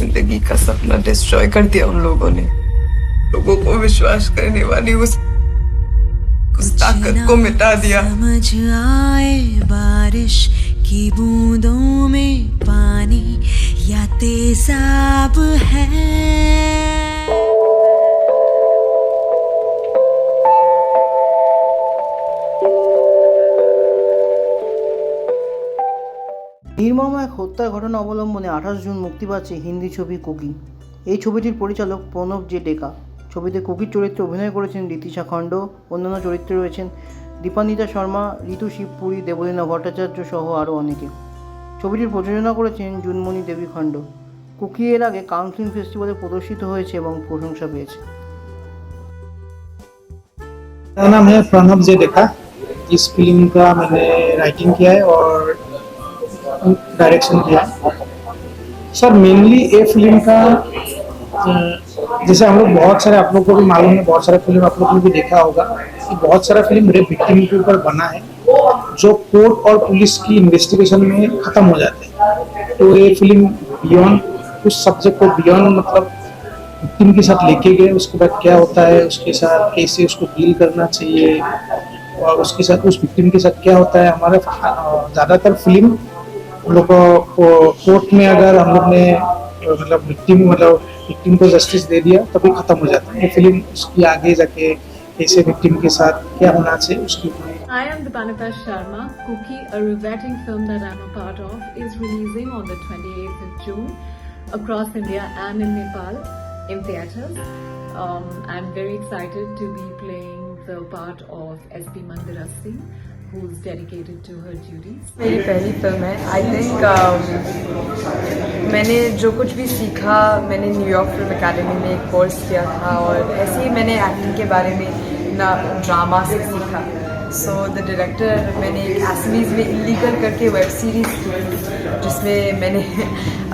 जिंदगी का सपना डिस्ट्रॉय कर दिया उन लोगों ने। लोगों को विश्वास करने वाली उस ताकत को मिटा दिया। समझ आए बारिश की बूंदों में पानी या तेजाब है। নির্মম এক হত্যার ঘটনা অবলম্বনে 28 জুন মুক্তি পাচ্ছে হিন্দি ছবি কুকি। এই ছবিটির পরিচালক প্রণব জে ডেকা। ছবিতে কুকির চরিত্রে অভিনয় করেছেন রীতিশা খণ্ড। অন্যান্য চরিত্রে রয়েছেন দীপান্বিতা শর্মা, ঋতু শিবপুরী, দেবলীনা ভট্টাচার্য সহ আরও অনেকে। ছবিটির প্রযোজনা করেছেন জুনমণি দেবী খণ্ড। কুকি এর আগে কান ফিল্ম ফেস্টিভ্যালে প্রদর্শিত হয়েছে এবং প্রশংসা পেয়েছে। मेरा नाम है प्रणब जे डेका। इस फिल्म का मैंने राइटिंग किया है और डायरेक्शन किया है। सर मेनली ये फिल्म का जैसे हम लोग बहुत सारे, आप लोग को भी मालूम है, बहुत सारा फिल्म आप लोग ने भी देखा होगा कि बहुत सारा फिल्म रेप विक्टिम के ऊपर बना है जो कोर्ट और पुलिस की इन्वेस्टिगेशन में खत्म हो जाते हैं। तो ये फिल्म बियॉन्ड उस सब्जेक्ट को बियॉन्ड मतलब विक्टिम के साथ लेके गए, उसके बाद क्या होता है, उसके साथ कैसे उसको डील करना चाहिए और उसके साथ उस विक्टिम के साथ क्या होता है। हमारे ज़्यादातर फिल्म हम लोग को कोर्ट में अगर हम लोग ने मतलब विक्टिम को जस्टिस दे दिया तभी खत्म हो जाता है। ये फिल्म उसकी आगे जाके कैसे विक्टिम के साथ क्या होना चाहिए उसकी। I am Dipannita Sharma. Kuki, a riveting film that I'm a part of, is releasing on the 28th of June across India and in Nepal in theatres. I'm very excited to be playing the part of SP Mandira Singh, who's dedicated to her duties. मेरी पहली film है। I think मैंने जो कुछ भी सीखा, मैंने New York film academy में एक कोर्स किया था और ऐसे ही मैंने एक्टिंग के बारे में ना ड्रामा से सीखा। सो द डायरेक्टर, मैंने एक एसमीज में इलीगल करके वेब सीरीज़ की जिसमें मैंने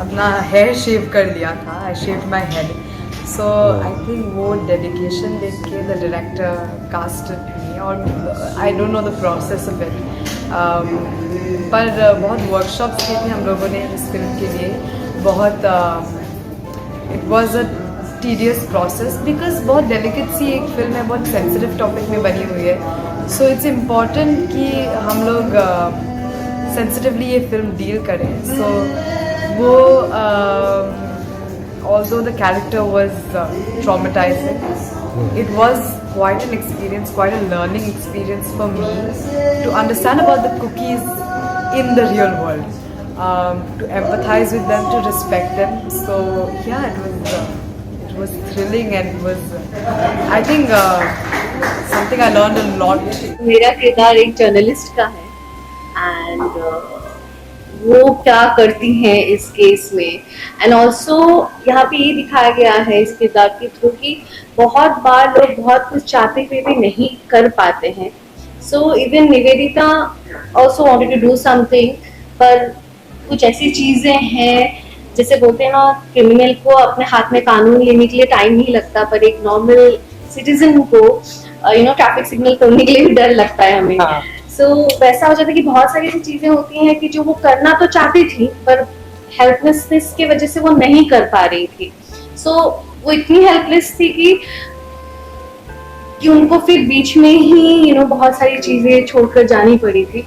अपना हेयर शेव कर लिया था। I shaved my head. So I think वो डेडिकेशन देख के द डायरेक्टर कास्टेड मी और I don't know the process of it, पर बहुत वर्कशॉप्स किए थे हम लोगों ने इस फिल्म के लिए। बहुत it was a tedious process because बहुत डेलिकेट सी एक फिल्म है, बहुत सेंसिटिव टॉपिक में बनी हुई है। सो इट्स इम्पॉर्टेंट कि हम लोग सेंसिटिवली ये फिल्म डील करें। सो वो although the character was traumatizing, it was quite an experience, quite a learning experience for me to understand about the cookies in the real world, to empathize with them, to respect them. So yeah, it was thrilling and it was I think something I learned a lot. मेरा किरदार एक journalist का है and वो क्या करती हैं इस केस में, एंड ऑल्सो यहाँ पे ये दिखाया गया है इस किरदार के थ्रू कि बहुत बार लोग बहुत कुछ चाहते हुए भी नहीं कर पाते हैं। So even Nivedita also wanted to do something, पर कुछ ऐसी चीज़ें हैं जैसे बोलते हैं ना, क्रिमिनल को अपने हाथ में कानून लेने के लिए टाइम नहीं लगता, पर एक नॉर्मल सिटीजन को ट्रैफिक सिग्नल तोड़ने के लिए भी डर लगता है हमें। सो वैसा हो जाता है कि बहुत सारी ऐसी चीजें होती हैं कि जो वो करना तो चाहती थी पर हेल्पलेसनेस की वजह से वो नहीं कर पा रही थी। सो वो इतनी हेल्पलेस थी कि उनको फिर बीच में ही बहुत सारी चीजें छोड़कर जानी पड़ी थी।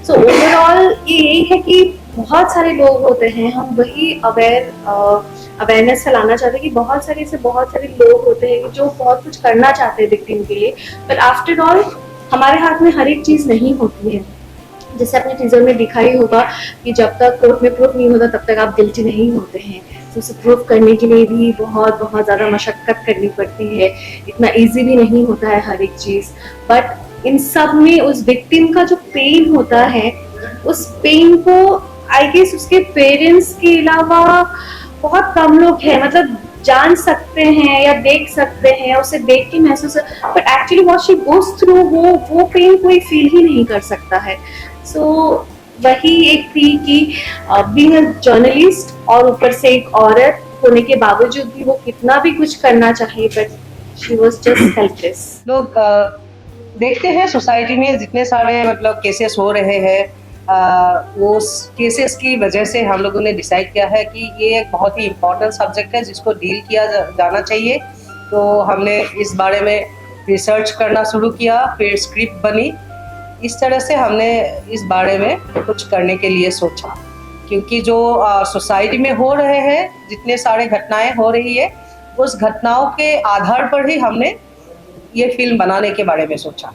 सो ओवरऑल ये यही है कि बहुत सारे लोग होते हैं, हम वही अवेयरनेस फैलाना चाहते हैं कि बहुत सारे लोग होते हैं जो बहुत कुछ करना चाहते हैं विक्टिम के लिए, पर आफ्टर ऑल हमारे हाथ में हर एक चीज़ नहीं होती है। जैसे आपने टीजर में दिखा ही होगा कि जब तक कोर्ट में प्रूफ नहीं होता तब तक आप गिल्टी नहीं होते हैं। तो उसे प्रूफ करने के लिए भी बहुत ज़्यादा मशक्क़त करनी पड़ती है, इतना इजी भी नहीं होता है हर एक चीज़। बट इन सब में उस विक्टिम का जो पेन होता है, उस पेन को आई गेस उसके पेरेंट्स के अलावा बहुत कम लोग हैं मतलब जान सकते हैं या देख सकते हैं, उसे देख के महसूस, but actually what she goes through वो पेन कोई फील ही नहीं कर सकता है। सो वही एक थी कि बीइंग अ जर्नलिस्ट और ऊपर से एक औरत होने के बावजूद भी वो कितना भी कुछ करना चाहे but she was just helpless. लोग देखते हैं सोसाइटी में जितने सारे मतलब केसेस हो रहे हैं, वो केसेस की वजह से हम लोगों ने डिसाइड किया है कि ये एक बहुत ही इम्पोर्टेंट सब्जेक्ट है जिसको डील किया जाना चाहिए। तो हमने इस बारे में रिसर्च करना शुरू किया, फिर स्क्रिप्ट बनी। इस तरह से हमने इस बारे में कुछ करने के लिए सोचा, क्योंकि जो सोसाइटी में हो रहे हैं, जितने सारे घटनाएं हो रही है, उस घटनाओं के आधार पर ही हमने ये फिल्म बनाने के बारे में सोचा।